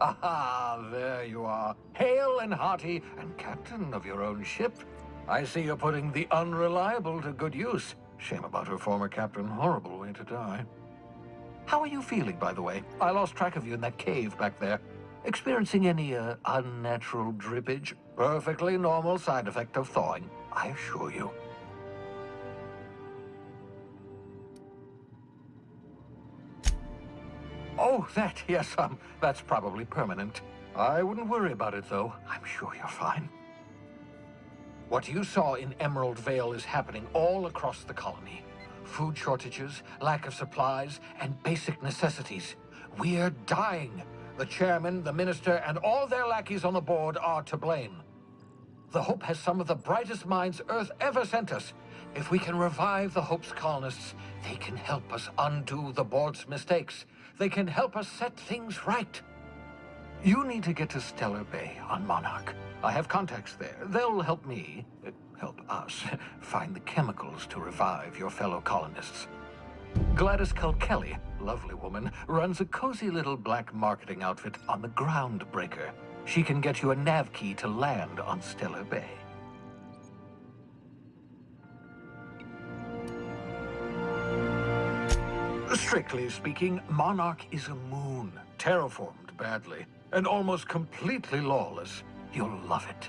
Ah, there you are. Hale and hearty, and captain of your own ship. I see you're putting the Unreliable to good use. Shame about her former captain. Horrible way to die. How are you feeling, by the way? I lost track of you in that cave back there. Experiencing any, unnatural drippage? Perfectly normal side effect of thawing, I assure you. Oh, that, yes, that's probably permanent. I wouldn't worry about it, though. I'm sure you're fine. What you saw in Emerald Vale is happening all across the colony. Food shortages, lack of supplies, and basic necessities. We're dying. The chairman, the minister, and all their lackeys on the board are to blame. The Hope has some of the brightest minds Earth ever sent us. If we can revive the Hope's colonists, they can help us undo the board's mistakes. They can help us set things right. You need to get to Stellar Bay on Monarch. I have contacts there. They'll help me, help us, find the chemicals to revive your fellow colonists. Gladys Kelly, lovely woman, runs a cozy little black marketing outfit on the Groundbreaker. She can get you a nav key to land on Stellar Bay. Strictly speaking, Monarch is a moon, terraformed badly, and almost completely lawless. You'll love it.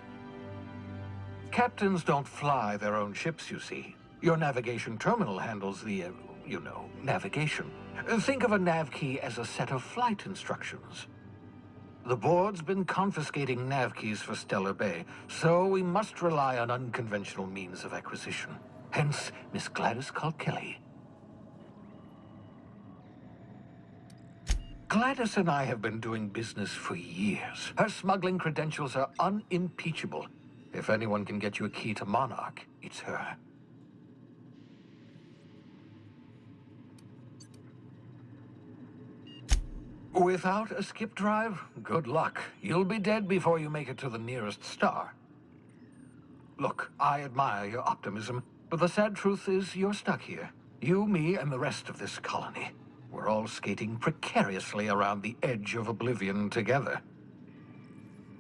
Captains don't fly their own ships, you see. Your navigation terminal handles the, navigation. Think of a nav key as a set of flight instructions. The board's been confiscating nav keys for Stellar Bay, so we must rely on unconventional means of acquisition. Hence, Miss Gladys Kelly. Gladys and I have been doing business for years. Her smuggling credentials are unimpeachable. If anyone can get you a key to Monarch, it's her. Without a skip drive, good luck. You'll be dead before you make it to the nearest star. Look, I admire your optimism, but the sad truth is you're stuck here. You, me, and the rest of this colony. We're all skating precariously around the edge of oblivion together.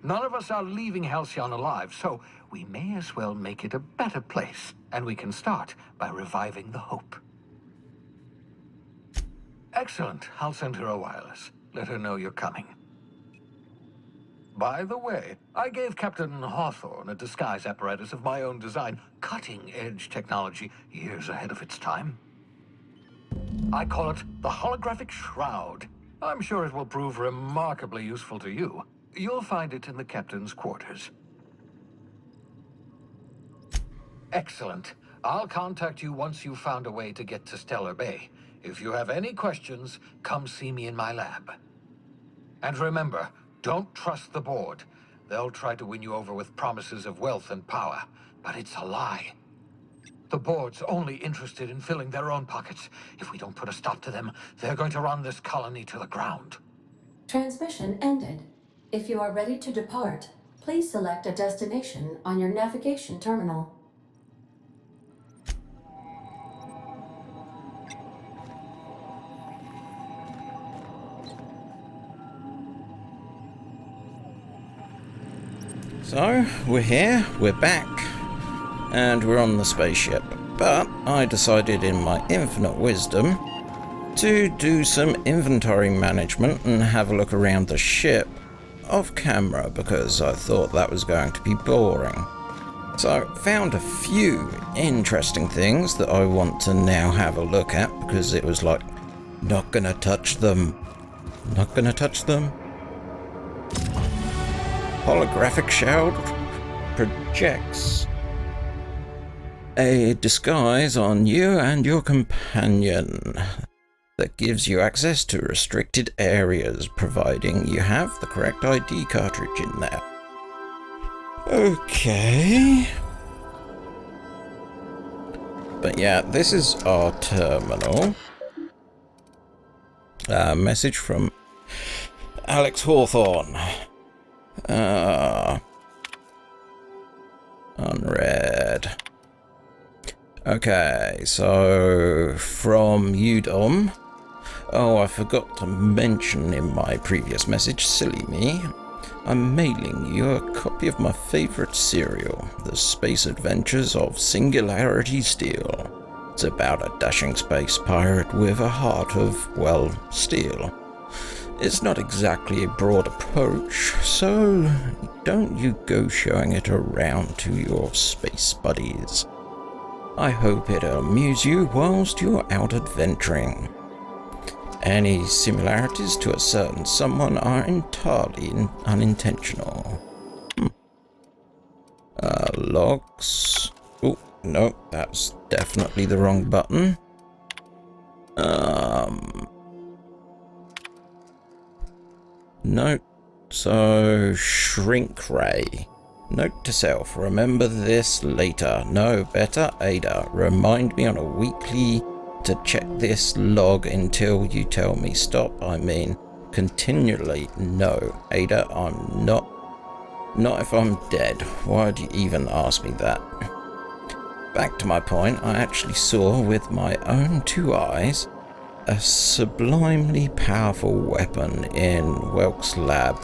None of us are leaving Halcyon alive, so we may as well make it a better place, and we can start by reviving the Hope. Excellent. I'll send her a wireless. Let her know you're coming. By the way, I gave Captain Hawthorne a disguise apparatus of my own design, cutting-edge technology, years ahead of its time. I call it the Holographic Shroud. I'm sure it will prove remarkably useful to you. You'll find it in the captain's quarters. Excellent. I'll contact you once you've found a way to get to Stellar Bay. If you have any questions, come see me in my lab. And remember, don't trust the board. They'll try to win you over with promises of wealth and power, but it's a lie. The board's only interested in filling their own pockets. If we don't put a stop to them, they're going to run this colony to the ground. Transmission ended. If you are ready to depart, please select a destination on your navigation terminal. So, we're here, we're back, and we're on the spaceship. But I decided in my infinite wisdom to do some inventory management and have a look around the ship off camera because I thought that was going to be boring. So found a few interesting things that I want to now have a look at because it was like, not gonna touch them. Not gonna touch them. Holographic shroud projects a disguise on you and your companion that gives you access to restricted areas, providing you have the correct ID cartridge in there. Okay. But yeah, this is our terminal. Message from Alex Hawthorne. Unread. Okay, so from UDOM, Oh, I forgot to mention in my previous message, silly me. I'm mailing you a copy of my favorite serial, The Space Adventures of Singularity Steel. It's about a dashing space pirate with a heart of, well, steel. It's not exactly a broad approach, so don't you go showing it around to your space buddies. I hope it'll amuse you whilst you're out adventuring. Any similarities to a certain someone are entirely unintentional. Logs. Oh, no, that's definitely the wrong button. Note. So, shrink ray. Note to self, remember this later. No, better, Ada, remind me on a weekly to check this log until you tell me stop. I mean, continually. No, Ada, I'm not if I'm dead. Why do you even ask me that? Back to my point, I actually saw with my own two eyes a sublimely powerful weapon in Welk's lab,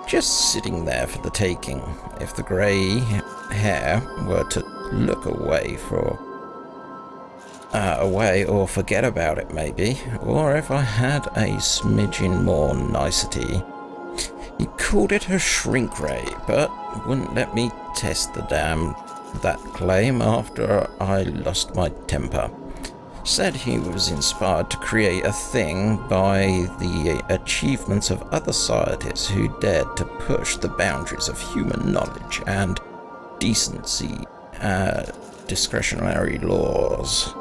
just sitting there for the taking. If the grey hair were to look away or forget about it maybe, or if I had a smidgen more nicety. He called it a shrink ray, but wouldn't let me test that claim after I lost my temper. Said he was inspired to create a thing by the achievements of other scientists who dared to push the boundaries of human knowledge and decency, discretionary laws.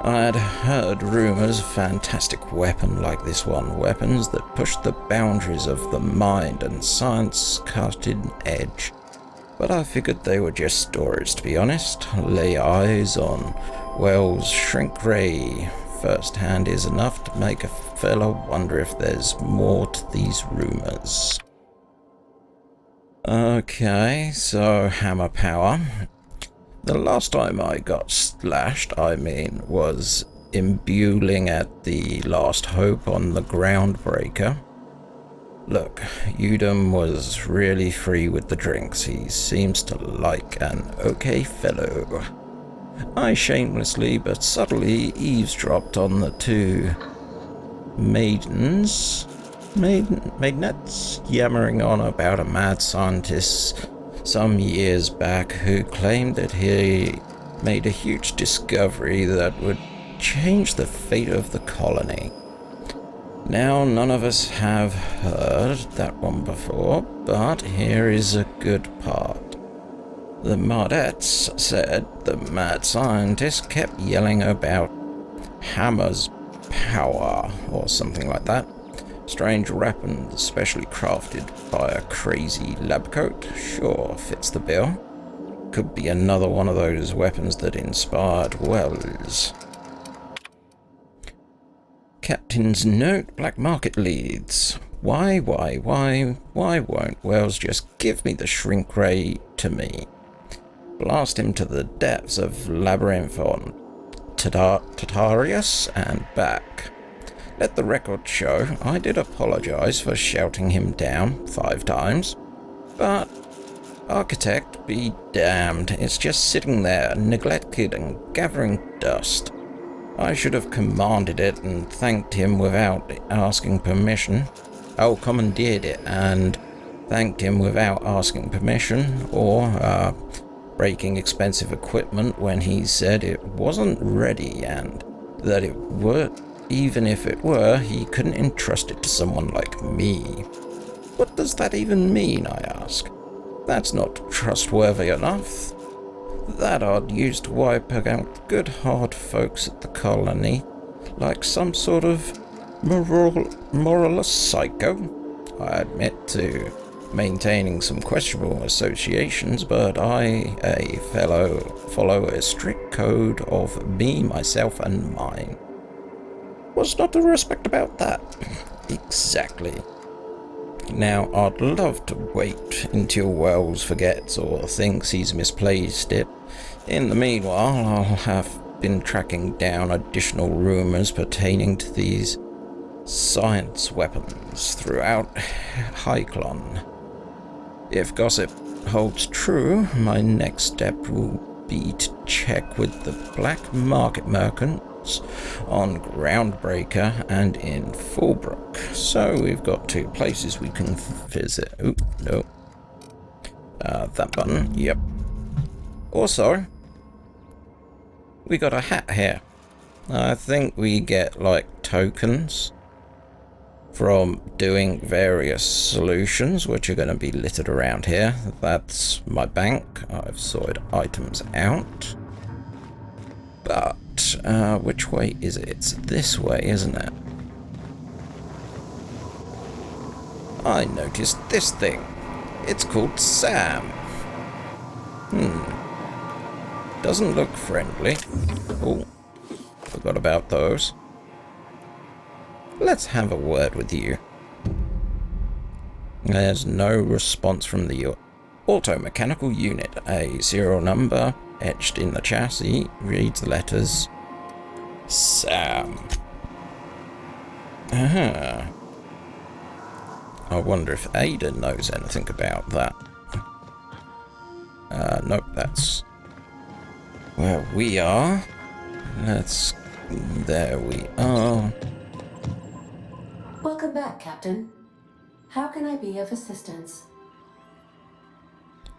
I had heard rumours of a fantastic weapon like this one, weapons that pushed the boundaries of the mind and science cutting edge. But I figured they were just stories, to be honest. Lay eyes on Wells' shrink ray firsthand is enough to make a fellow wonder if there's more to these rumours. Okay, so hammer power. The last time I got slashed, was imbuing at the Last Hope on the Groundbreaker. Look, Udom was really free with the drinks. He seems to like an okay fellow. I shamelessly but subtly eavesdropped on the two maidenettes yammering on about a mad scientist some years back who claimed that he made a huge discovery that would change the fate of the colony. Now, none of us have heard that one before, but here is a good part. The Mardettes said the mad scientist kept yelling about Hammer's power, or something like that. Strange weapon specially crafted by a crazy lab coat. Sure, fits the bill. Could be another one of those weapons that inspired Wells. Captain's note, black market leads. Why won't Wells just give me the shrink ray to me? Blast him to the depths of Labyrinth on Tartarius and back. Let the record show I did apologize for shouting him down 5 times, but architect be damned, it's just sitting there neglected and gathering dust. I should have commanded it and thanked him without asking permission. Oh, commandeered it and thanked him without asking permission, or breaking expensive equipment when he said it wasn't ready and that it would. Even if it were, he couldn't entrust it to someone like me. What does that even mean, I ask? That's not trustworthy enough. That I'd use to wipe out good hard folks at the colony, like some sort of moralist psycho. I admit to maintaining some questionable associations, but I, a fellow, follow a strict code of me, myself, and mine. What's not to respect about that? Exactly. Now, I'd love to wait until Wells forgets or thinks he's misplaced it. In the meanwhile, I'll have been tracking down additional rumours pertaining to these science weapons throughout Hyclon. If gossip holds true, my next step will be to check with the black market merchants on Groundbreaker and in Fallbrook. So we've got 2 places we can visit. Oh, no. That button, yep. Also, we got a hat here. I think we get, like, tokens from doing various solutions, which are going to be littered around here. That's my bank. I've sorted items out. But, which way is it? It's this way, isn't it? I noticed this thing. It's called Sam. Doesn't look friendly. Oh, forgot about those. Let's have a word with you. There's no response from the auto-mechanical unit. A serial number etched in the chassis reads the letters Sam. I wonder if Ada knows anything about that. Nope, that's where we are. There we are. Welcome back, Captain. How can I be of assistance?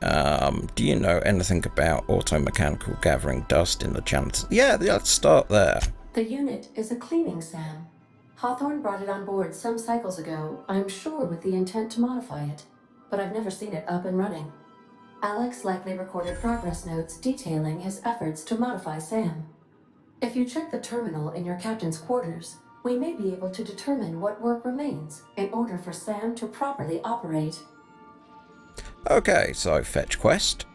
Do you know anything about auto-mechanical gathering dust in the janitor? Yeah, let's start there. The unit is a cleaning SAM. Hawthorne brought it on board some cycles ago, I'm sure with the intent to modify it, but I've never seen it up and running. Alex likely recorded progress notes detailing his efforts to modify SAM. If you check the terminal in your captain's quarters, we may be able to determine what work remains in order for SAM to properly operate. Okay, so fetch quest.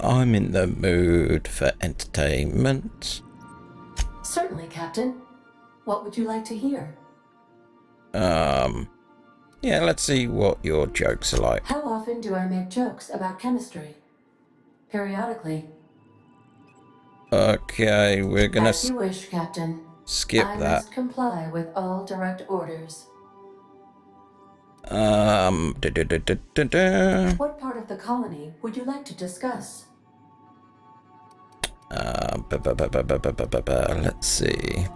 I'm in the mood for entertainment. Certainly, Captain. What would you like to hear? Yeah, let's see what your jokes are like. How often do I make jokes about chemistry? Periodically. Okay, we're gonna As you wish, Captain. skip I that. must comply with all direct orders. What part of the colony would you like to discuss? Let's see.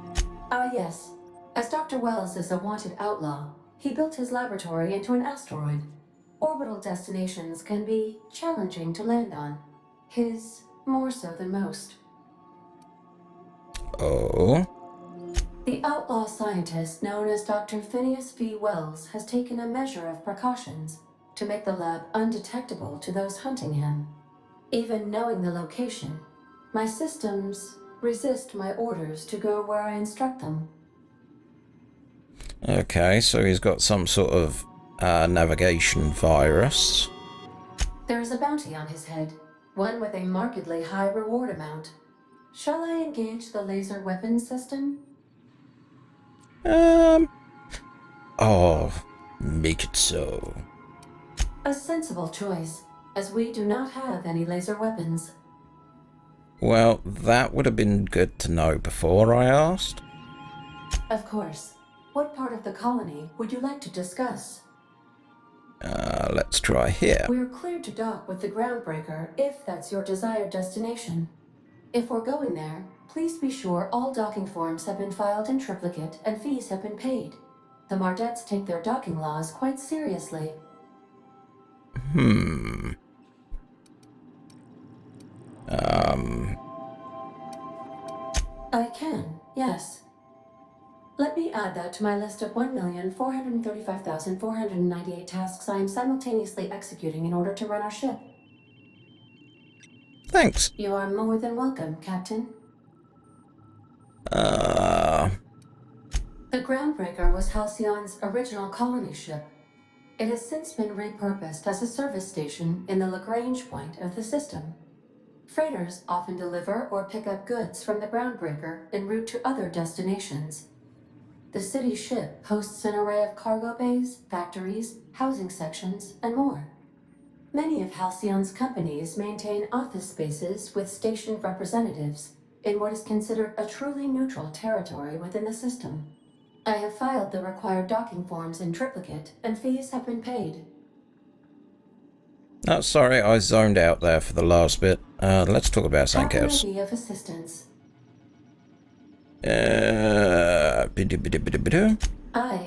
Yes. As Dr. Wells is a wanted outlaw, he built his laboratory into an asteroid. Orbital destinations can be challenging to land on. His more so than most. Oh. The outlaw scientist known as Dr. Phineas V. Wells has taken a measure of precautions to make the lab undetectable to those hunting him. Even knowing the location, my systems resist my orders to go where I instruct them. Okay, so he's got some sort of navigation virus. There is a bounty on his head, one with a markedly high reward amount. Shall I engage the laser weapon system? Oh, make it so. A sensible choice, as we do not have any laser weapons. Well, that would have been good to know before I asked. Of course. What part of the colony would you like to discuss? Let's try here. We're cleared to dock with the Groundbreaker if that's your desired destination. If we're going there, please be sure all docking forms have been filed in triplicate and fees have been paid. The Mardettes take their docking laws quite seriously. I can, yes. Let me add that to my list of 1,435,498 tasks I am simultaneously executing in order to run our ship. Thanks. You are more than welcome, Captain. Uh, The Groundbreaker was Halcyon's original colony ship. It has since been repurposed as a service station in the Lagrange point of the system. Freighters often deliver or pick up goods from the Groundbreaker en route to other destinations. The city ship hosts an array of cargo bays, factories, housing sections, and more. Many of Halcyon's companies maintain office spaces with stationed representatives in what is considered a truly neutral territory within the system. I have filed the required docking forms in triplicate, and fees have been paid. Oh, sorry, I zoned out there for the last bit. Let's talk about How something can else. I be of assistance? I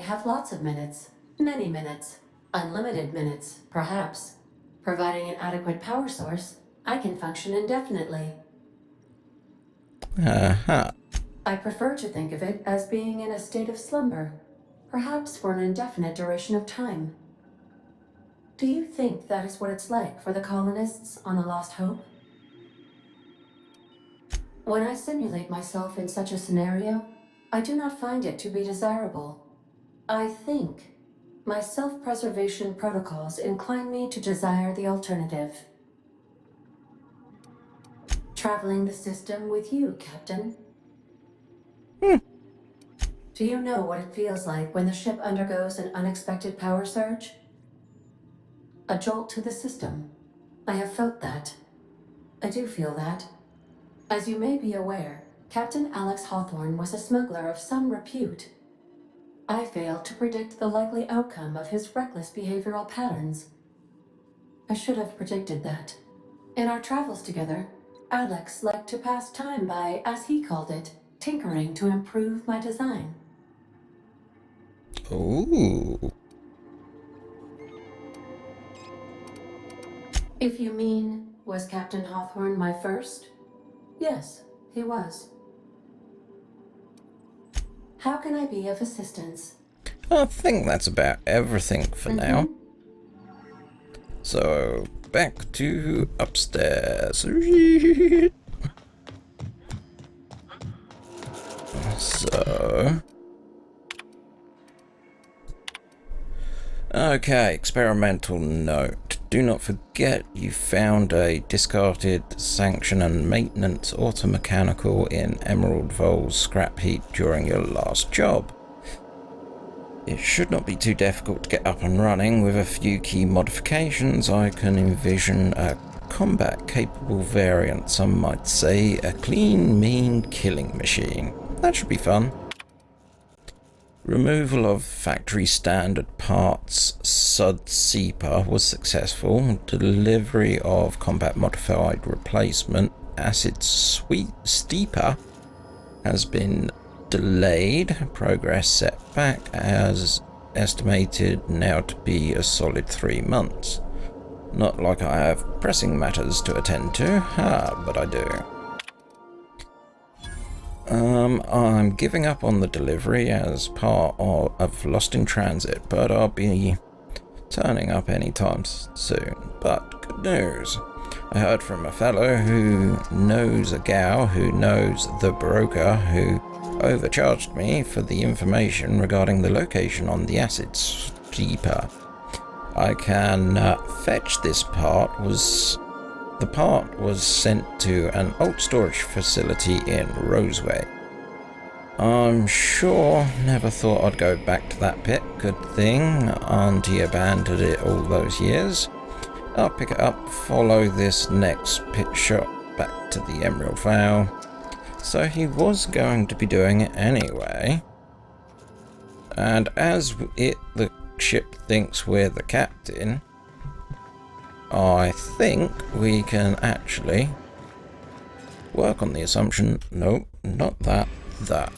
have lots of minutes. Many minutes. Unlimited minutes, perhaps. Providing an adequate power source, I can function indefinitely. Uh-huh. I prefer to think of it as being in a state of slumber, perhaps for an indefinite duration of time. Do you think that is what it's like for the colonists on the Lost Hope? When I simulate myself in such a scenario, I do not find it to be desirable. I think my self-preservation protocols incline me to desire the alternative. Traveling the system with you, Captain. Do you know what it feels like when the ship undergoes an unexpected power surge? A jolt to the system. I have felt that. I do feel that. As you may be aware, Captain Alex Hawthorne was a smuggler of some repute. I failed to predict the likely outcome of his reckless behavioral patterns. I should have predicted that. In our travels together, Alex liked to pass time by, as he called it, tinkering to improve my design. Ooh. If you mean, was Captain Hawthorne my first? Yes, he was. How can I be of assistance? I think that's about everything for now. So, back to upstairs. So... Okay, experimental note. Do not forget you found a discarded sanction and maintenance automechanical in Emerald Vol's scrap heap during your last job. It should not be too difficult to get up and running. With a few key modifications, I can envision a combat-capable variant, some might say a clean, mean killing machine. That should be fun. Removal of factory standard parts Sud Seeper was successful. Delivery of combat modified replacement Acid Sweet Steeper has been delayed. Progress set back as estimated now to be a solid 3 months. Not like I have pressing matters to attend to, but I do. I'm giving up on the delivery as part of Lost in Transit, but I'll be turning up anytime soon. But good news. I heard from a fellow who knows a gal who knows the broker who overcharged me for the information regarding the location on the Acid Steeper. I can fetch this part. The part was sent to an old storage facility in Roseway. I'm sure never thought I'd go back to that pit. Good thing Auntie abandoned it all those years. I'll pick it up, follow this next pit shot back to the Emerald Vale. So he was going to be doing it anyway. And as the ship thinks we're the captain, I think we can actually work on the assumption. Nope, not that. That.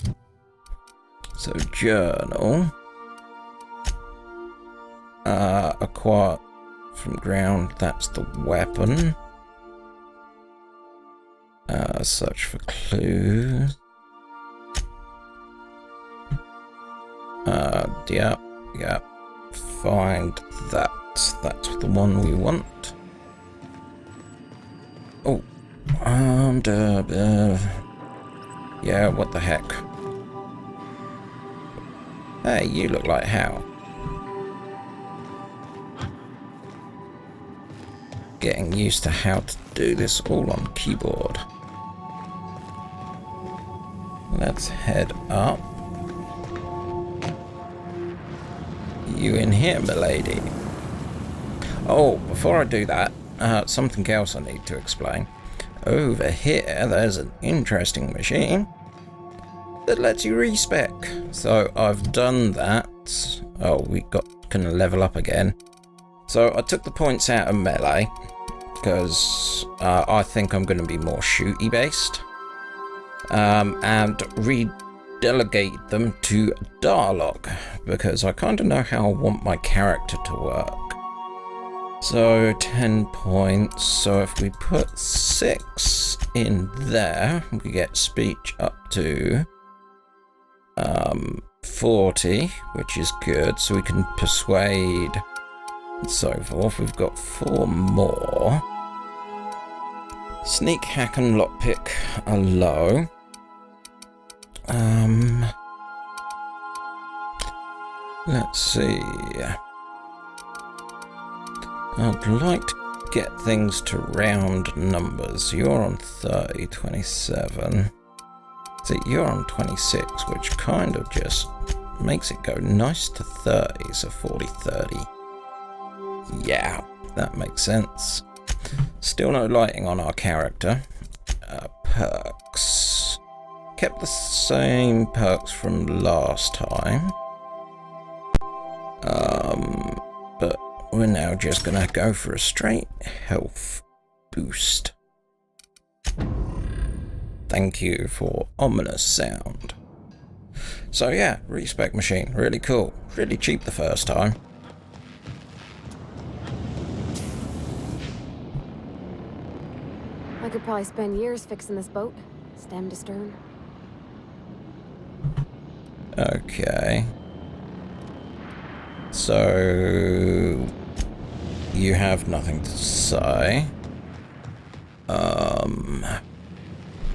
So journal. Acquire from ground. That's the weapon. Search for clues. Yeah. Find that. That's the one we want. Oh. Yeah, what the heck? Hey, you look like Hal. Getting used to how to do this all on keyboard. Let's head up. You in here, milady? Oh, before I do that, something else I need to explain. Over here, there's an interesting machine. that lets you respec. So I've done that. Oh, we can level up again. So I took the points out of melee because I think I'm going to be more shooty based, and redelegate them to dialogue because I kind of know how I want my character to work. So 10 points. So if we put 6 in there, we get speech up to 40, which is good. So we can persuade and so forth. We've got 4 more. Sneak, hack, and lockpick are low. Let's see. I'd like to get things to round numbers. You're on 30, 27. See, you're on 26, which kind of just makes it go nice to 30, so 40, 30. Yeah, that makes sense. Still no lighting on our character. Perks. Kept the same perks from last time. But we're now just gonna go for a straight health boost. Thank you for ominous sound. So yeah, respec machine, really cool. Really cheap the first time. I could probably spend years fixing this boat, stem to stern. Okay. So you have nothing to say.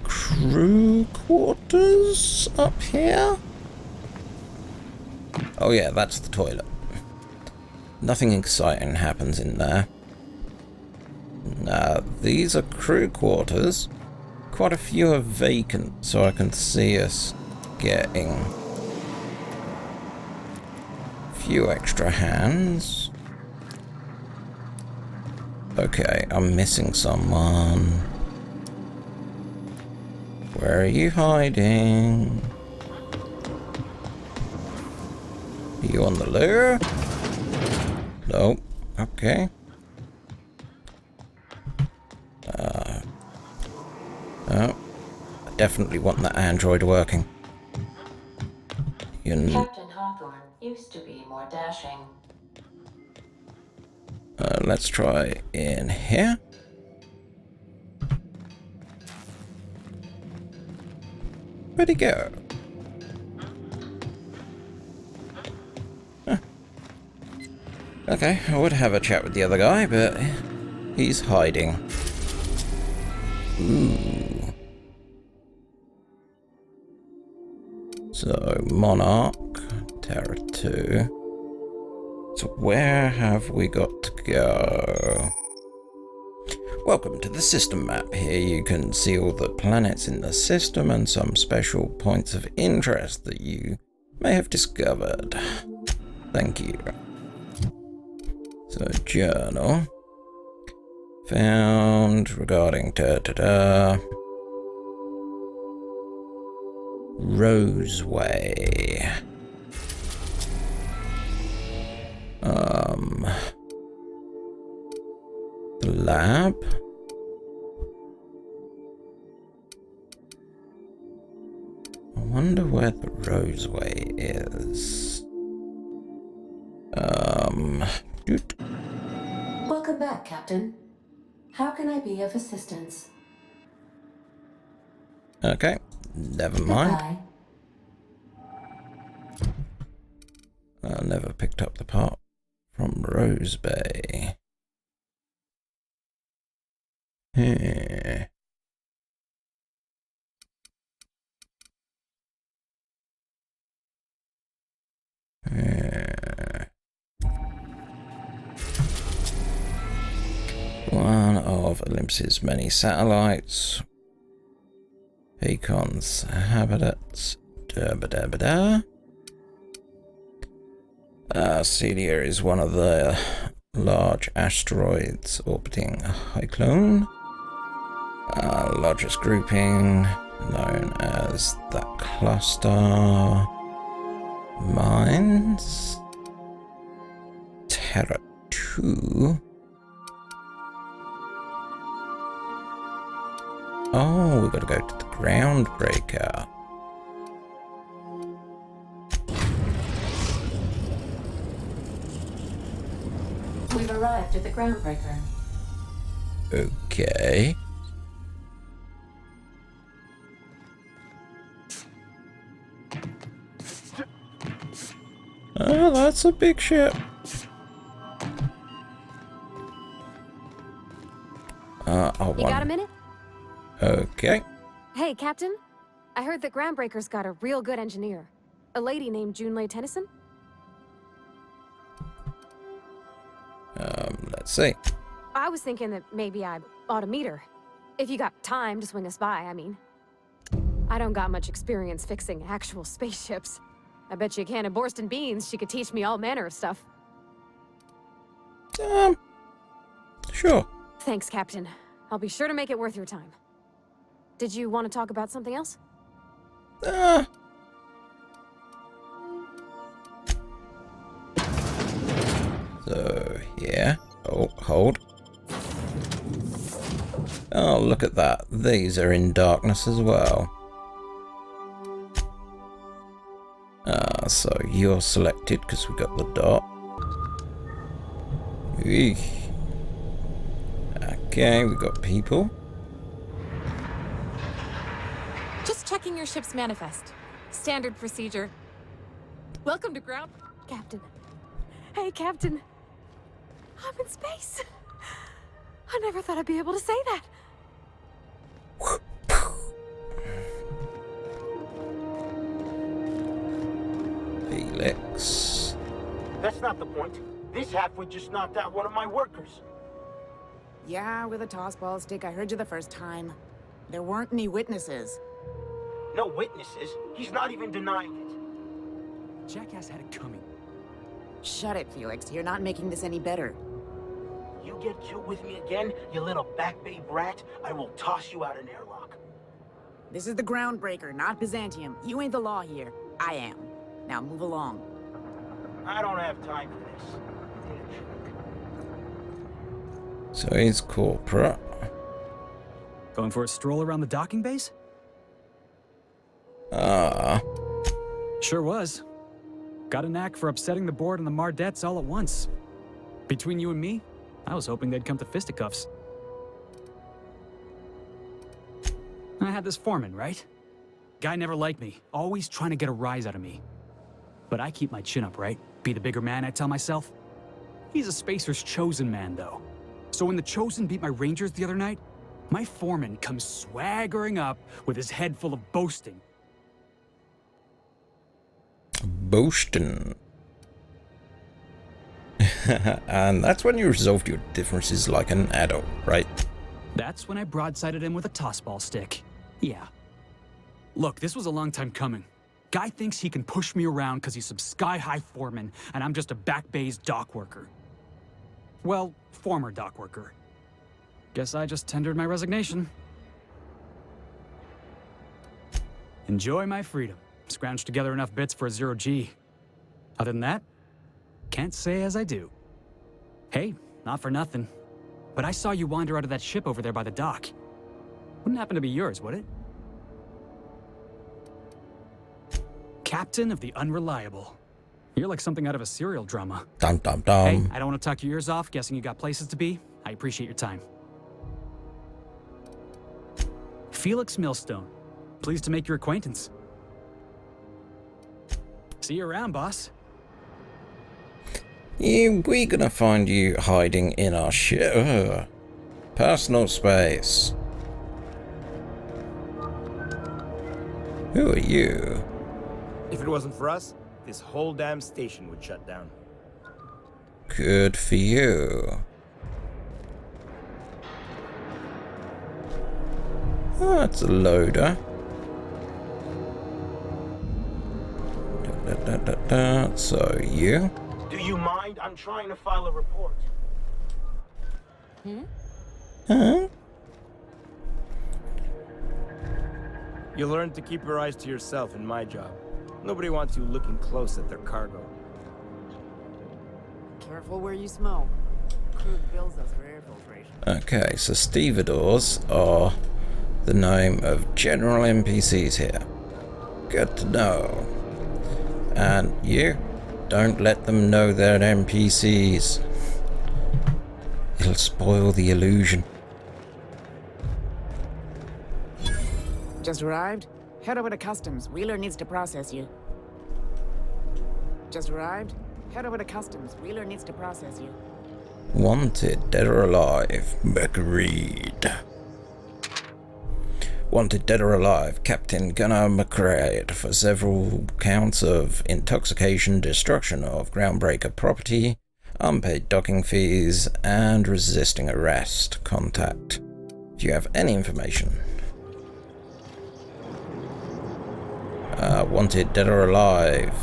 Crew quarters up here? Oh yeah, that's the toilet. Nothing exciting happens in there. These are crew quarters. Quite a few are vacant, so I can see us getting a few extra hands. Okay, I'm missing someone. Where are you hiding? Are you on the lure? Nope. Okay. Oh, I definitely want that android working. Captain Hawthorne used to be more dashing. Let's try in here. Where'd he go? Huh. Okay, I would have a chat with the other guy, but he's hiding. Ooh. So, Monarch, Terra 2. So where have we got to go? Welcome to the system map. Here you can see all the planets in the system and some special points of interest that you may have discovered. Thank you. So, journal. Found regarding Roseway. The lab. I wonder where the Roseway is. Welcome back, Captain. How can I be of assistance? Okay, never mind. Goodbye. I never picked up the part from Rose Bay. Here. One of Olympus's many satellites. Acon's habitats. Celia is one of the large asteroids orbiting Cyclone. Largest grouping. known as the cluster mines. Terra 2. Oh, we've got to go to the groundbreaker. We've arrived at the groundbreaker. Okay. Oh, that's a big ship. You got a minute? Okay. Hey, Captain. I heard that Groundbreaker's got a real good engineer. A lady named Junlei Tennyson? Let's see. I was thinking that maybe I ought to meet her. If you got time to swing us by, I mean. I don't got much experience fixing actual spaceships. I bet you a can of Borston beans she could teach me all manner of stuff. Sure. Thanks, Captain. I'll be sure to make it worth your time. Did you want to talk about something else? So, yeah. Oh, hold. Oh, look at that. These are in darkness as well. So you're selected because we got the dot. Eek. Okay, we got people. Just checking your ship's manifest. Standard procedure. Welcome to ground... Captain. Hey, Captain. I'm in space. I never thought I'd be able to say that. Felix. That's not the point. This halfwit just knocked out one of my workers. Yeah, with a tossball stick. I heard you the first time. There weren't any witnesses. No witnesses? He's not even denying it. Jackass had it coming. Shut it, Felix. You're not making this any better. You get killed with me again, you little back bay brat, I will toss you out an airlock. This is the Groundbreaker, not Byzantium. You ain't the law here. I am. Now move along. I don't have time for this. So he's corporate. Going for a stroll around the docking base? Sure was. Got a knack for upsetting the board and the Mardettes all at once. Between you and me, I was hoping they'd come to fisticuffs. I had this foreman, right? Guy never liked me, always trying to get a rise out of me. But I keep my chin up, right? Be the bigger man, I tell myself. He's a Spacer's chosen man, though. So when the Chosen beat my Rangers the other night, my foreman comes swaggering up with his head full of boasting. Boasting. And that's when you resolved your differences like an adult, right? That's when I broadsided him with a tossball stick. Yeah. Look, this was a long time coming. Guy thinks he can push me around because he's some sky-high foreman, and I'm just a back bay's dock worker. Well, former dock worker. Guess I just tendered my resignation. Enjoy my freedom. Scrounged together enough bits for a 0G. Other than that, can't say as I do. Hey, not for nothing, but I saw you wander out of that ship over there by the dock. Wouldn't happen to be yours, would it? Captain of the Unreliable. You're like something out of a serial drama. Dum dum dum. Hey, I don't want to talk your ears off, guessing you got places to be. I appreciate your time. Felix Millstone. Pleased to make your acquaintance. See you around, boss. Yeah, we're gonna find you hiding in our ship. Ugh. Personal space. Who are you? If it wasn't for us, this whole damn station would shut down. Good for you. Oh, that's a loader. So you? Do you mind? I'm trying to file a report. Huh? You learn to keep your eyes to yourself in my job. Nobody wants you looking close at their cargo. Careful where you smoke. Crew bills us for air filtration. Okay, so stevedores are the name of general NPCs here. Good to know. And you, don't let them know they're NPCs. It'll spoil the illusion. Just arrived? Head over to customs. Wheeler needs to process you. Just arrived? Head over to customs. Wheeler needs to process you. Wanted, dead or alive, McReed. Wanted, dead or alive, Captain Gunnar McReed for several counts of intoxication, destruction of groundbreaker property, unpaid docking fees, and resisting arrest. Contact. Do you have any information? Wanted, dead or alive.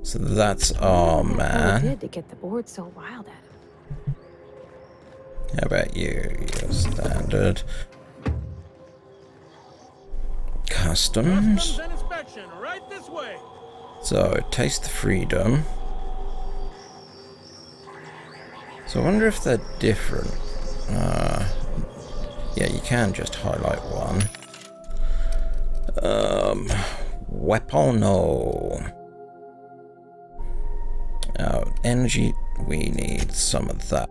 So that's our man. Did to get the board so wild at him. How about you? Your standard. Customs. And inspection right this way. So, taste the freedom. So I wonder if they're different. Yeah, you can just highlight one. Weapono. Energy, we need some of that.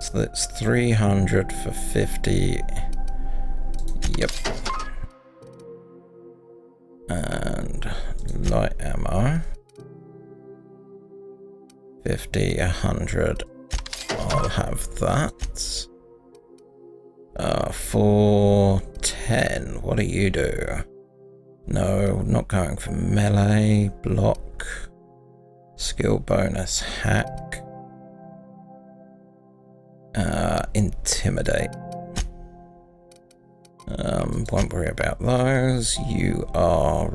So that's 300 for 50. Yep. And light ammo. 50, 100. I'll have that. 410. What do you do? No, not going for melee, block, skill bonus, hack, intimidate. Won't worry about those. You are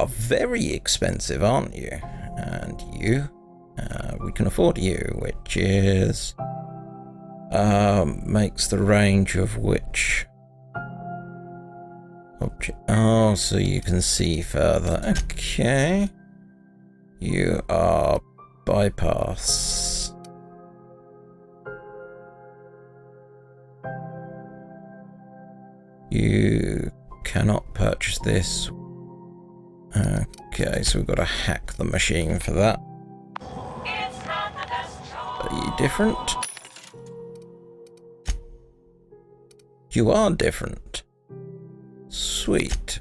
very expensive, aren't you? And you, we can afford you, which is makes the range of which object. Oh, so you can see further. Okay. You are bypass. You cannot purchase this. Okay, so we've got to hack the machine for that. Are you different? You are different. Sweet.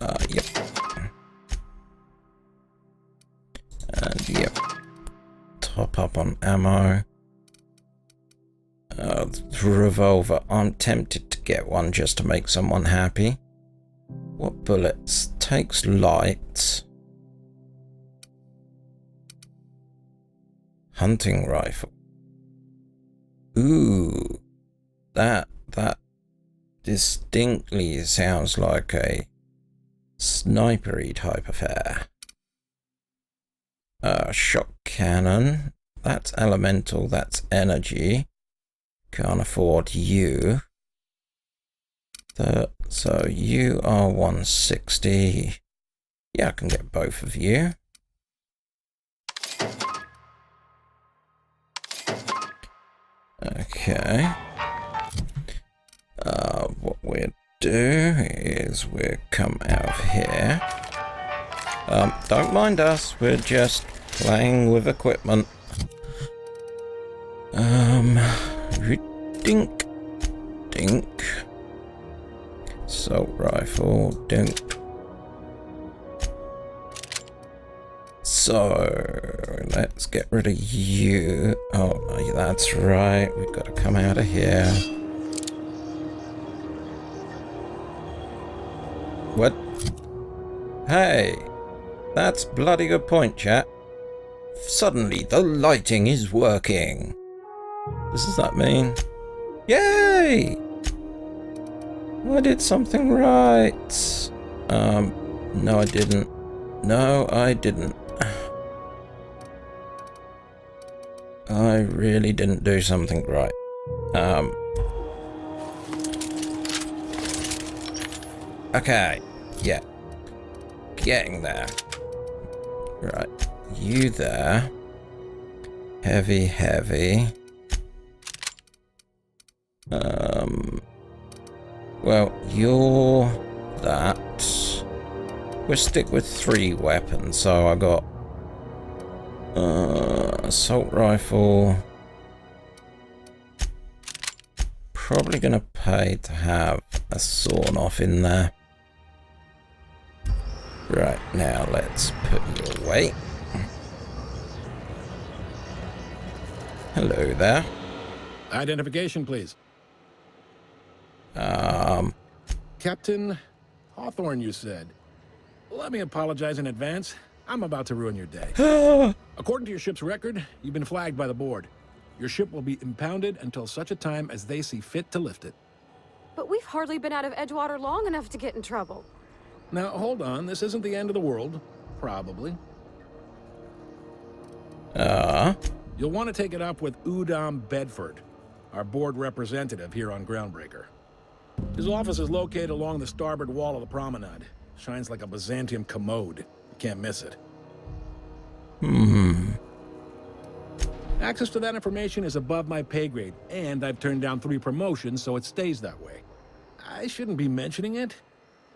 Yep. And yep. Top up on ammo. The revolver. I'm tempted to get one just to make someone happy. What bullets? Takes light. Hunting rifle. Ooh. That distinctly sounds like a snipery type affair. Shock cannon. That's elemental, that's energy. Can't afford you. So you are 160. Yeah, I can get both of you. Okay. What we'll do is we'll come out of here. Don't mind us, we're just playing with equipment. Dink. Dink. Assault rifle, dink. So, let's get rid of you. Oh, that's right, we've got to come out of here. What? Hey, that's bloody good point, chat. Suddenly, the lighting is working. Does that mean? Yay! I did something right. No, I didn't. No, I didn't. I really didn't do something right. Okay. Yeah. Getting there. Right. You there. Heavy, heavy. Well, you're that. We'll stick with 3 weapons. So I got assault rifle. Probably gonna pay to have a sawn off in there. Right, now let's put you away. Hello there. Identification, please. Captain Hawthorne, you said. Let me apologize in advance. I'm about to ruin your day. According to your ship's record, you've been flagged by the board. Your ship will be impounded until such a time as they see fit to lift it. But we've hardly been out of Edgewater long enough to get in trouble. Now, hold on. This isn't the end of the world. Probably. You'll want to take it up with Udom Bedford, our board representative here on Groundbreaker. His office is located along the starboard wall of the promenade. Shines like a Byzantium commode. You can't miss it. Access to that information is above my pay grade, and I've turned down 3 promotions, so it stays that way. I shouldn't be mentioning it,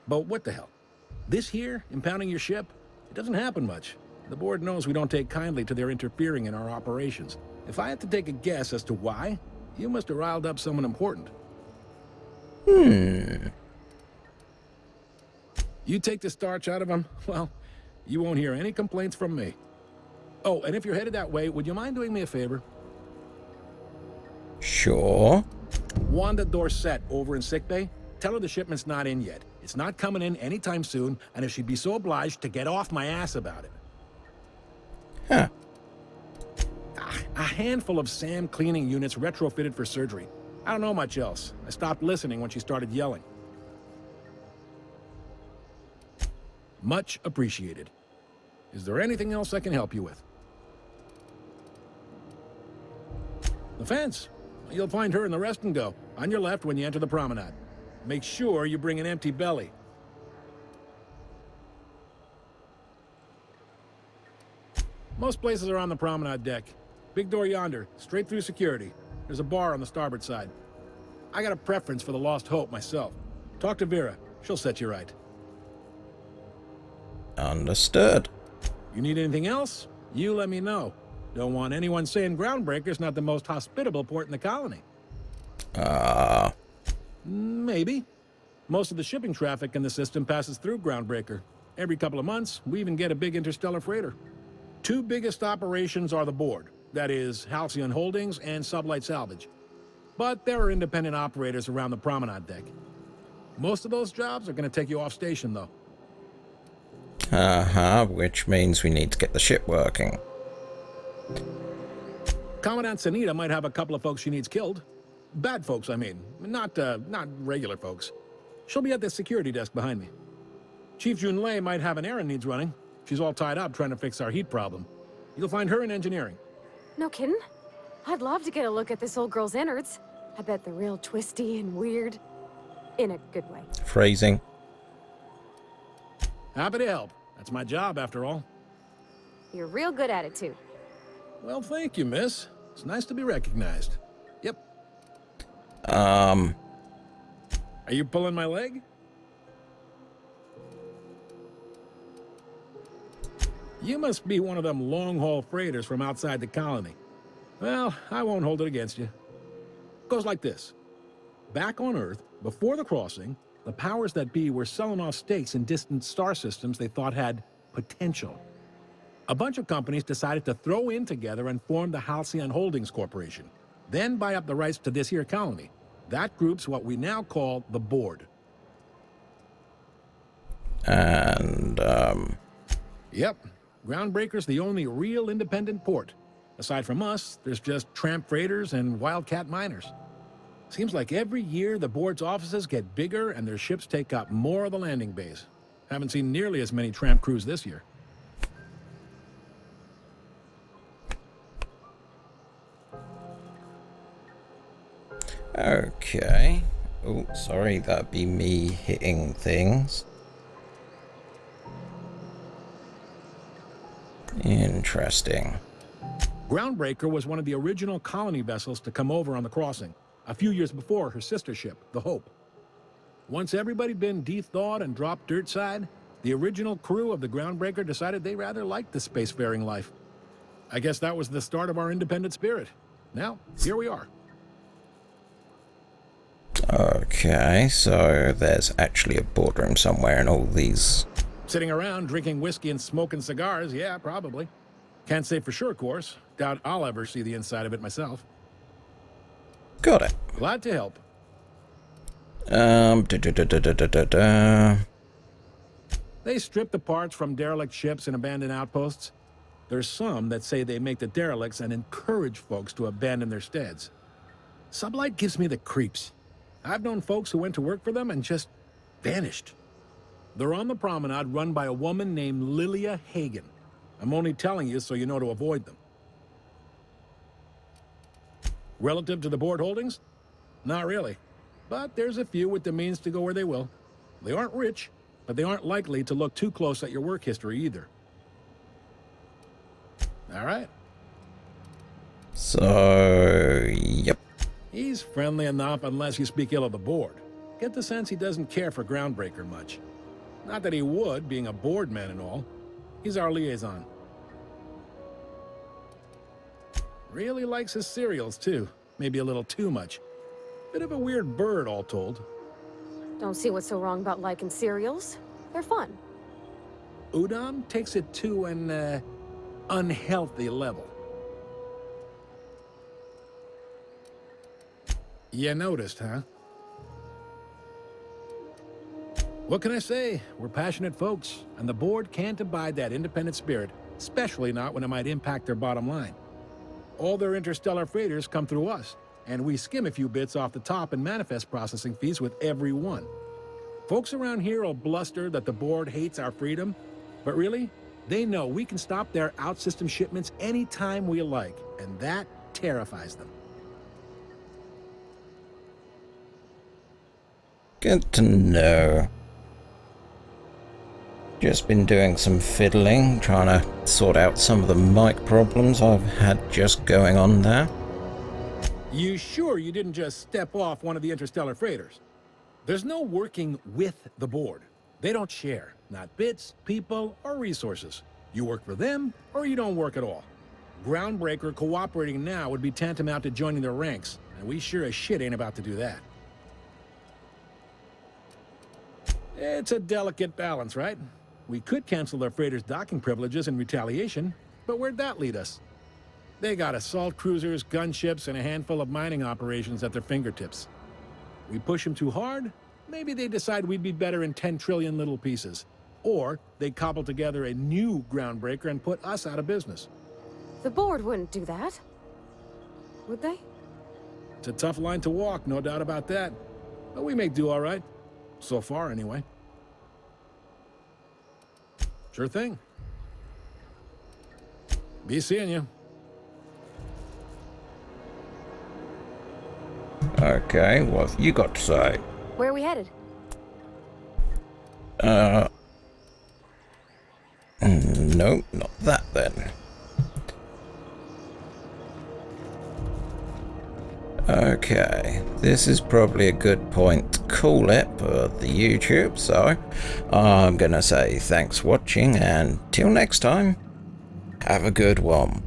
but what the hell? This here, impounding your ship, it doesn't happen much. The board knows we don't take kindly to their interfering in our operations. If I had to take a guess as to why, you must have riled up someone important. You take the starch out of them, well, you won't hear any complaints from me. Oh, and if you're headed that way, would you mind doing me a favor? Sure. Wanda Dorset over in sickbay, tell her the shipment's not in yet. It's not coming in anytime soon, and if she'd be so obliged to get off my ass about it. Huh. A handful of SAM cleaning units retrofitted for surgery. I don't know much else. I stopped listening when she started yelling. Much appreciated. Is there anything else I can help you with? The fence. You'll find her in the rest and go, on your left when you enter the promenade. Make sure you bring an empty belly. Most places are on the promenade deck. Big door yonder, straight through security. There's a bar on the starboard side. I got a preference for the Lost Hope myself. Talk to Vera. She'll set you right. Understood. You need anything else? You let me know. Don't want anyone saying Groundbreaker's not the most hospitable port in the colony. Maybe. Most of the shipping traffic in the system passes through Groundbreaker. Every couple of months, we even get a big interstellar freighter. 2 biggest operations are the board. That is, Halcyon Holdings and Sublight Salvage. But there are independent operators around the promenade deck. Most of those jobs are going to take you off station, though. Which means we need to get the ship working. Commandant Sanita might have a couple of folks she needs killed. Bad folks, I mean. Not regular folks. She'll be at the security desk behind me. Chief Junlei might have an errand needs running. She's all tied up trying to fix our heat problem. You'll find her in engineering. No kidding? I'd love to get a look at this old girl's innards. I bet they're real twisty and weird. In a good way. Phrasing. Happy to help. That's my job, after all. You're real good at it, too. Well, thank you, miss. It's nice to be recognized. Yep. Are you pulling my leg? You must be one of them long-haul freighters from outside the colony. Well, I won't hold it against you. Goes like this. Back on Earth, before the crossing, the powers that be were selling off stakes in distant star systems they thought had potential. A bunch of companies decided to throw in together and form the Halcyon Holdings Corporation, then buy up the rights to this here colony. That group's what we now call the Board. And, Yep. Groundbreaker's the only real independent port. Aside from us, there's just tramp freighters and wildcat miners. Seems like every year the board's offices get bigger and their ships take up more of the landing bays. Haven't seen nearly as many tramp crews this year. Okay. Oh, sorry, that'd be me hitting things. Interesting. Groundbreaker was one of the original colony vessels to come over on the crossing, a few years before her sister ship, the Hope. Once everybody'd been de-thawed and dropped dirtside, the original crew of the Groundbreaker decided they rather liked the spacefaring life. I guess that was the start of our independent spirit. Now, here we are. Okay, so there's actually a boardroom somewhere and all these... Sitting around drinking whiskey and smoking cigars, yeah, probably. Can't say for sure, of course. Doubt I'll ever see the inside of it myself. Got it. Glad to help. They strip the parts from derelict ships and abandoned outposts. There's some that say they make the derelicts and encourage folks to abandon their steads. Sublight gives me the creeps. I've known folks who went to work for them and just vanished. They're on the promenade run by a woman named Lilia Hagen. I'm only telling you so you know to avoid them. Relative to the board holdings? Not really. But there's a few with the means to go where they will. They aren't rich, but they aren't likely to look too close at your work history either. All right. So, yep. He's friendly enough unless you speak ill of the board. Get the sense he doesn't care for Groundbreaker much. Not that he would, being a board man and all. He's our liaison. Really likes his cereals, too. Maybe a little too much. Bit of a weird bird, all told. Don't see what's so wrong about liking cereals. They're fun. Udon takes it to an, unhealthy level. You noticed, huh? What can I say? We're passionate folks, and the board can't abide that independent spirit, especially not when it might impact their bottom line. All their interstellar freighters come through us, and we skim a few bits off the top in manifest processing fees with every one. Folks around here will bluster that the board hates our freedom, but really, they know we can stop their out-system shipments anytime we like, and that terrifies them. Good to know. Just been doing some fiddling, trying to sort out some of the mic problems I've had just going on there. You sure you didn't just step off one of the interstellar freighters? There's no working with the board. They don't share, not bits, people, or resources. You work for them, or you don't work at all. Groundbreaker cooperating now would be tantamount to joining their ranks, and we sure as shit ain't about to do that. It's a delicate balance, right? We could cancel their freighters' docking privileges in retaliation, but where'd that lead us? They got assault cruisers, gunships, and a handful of mining operations at their fingertips. We push them too hard, maybe they decide we'd be better in 10 trillion little pieces. Or they cobble together a new Groundbreaker and put us out of business. The board wouldn't do that. Would they? It's a tough line to walk, no doubt about that. But we make do all right. So far, anyway. Sure thing. Be seeing you. Okay, what have you got to say? Where are we headed? No, not that then. Okay, this is probably a good point to call it for the YouTube, so I'm gonna say thanks for watching, and till next time, have a good one.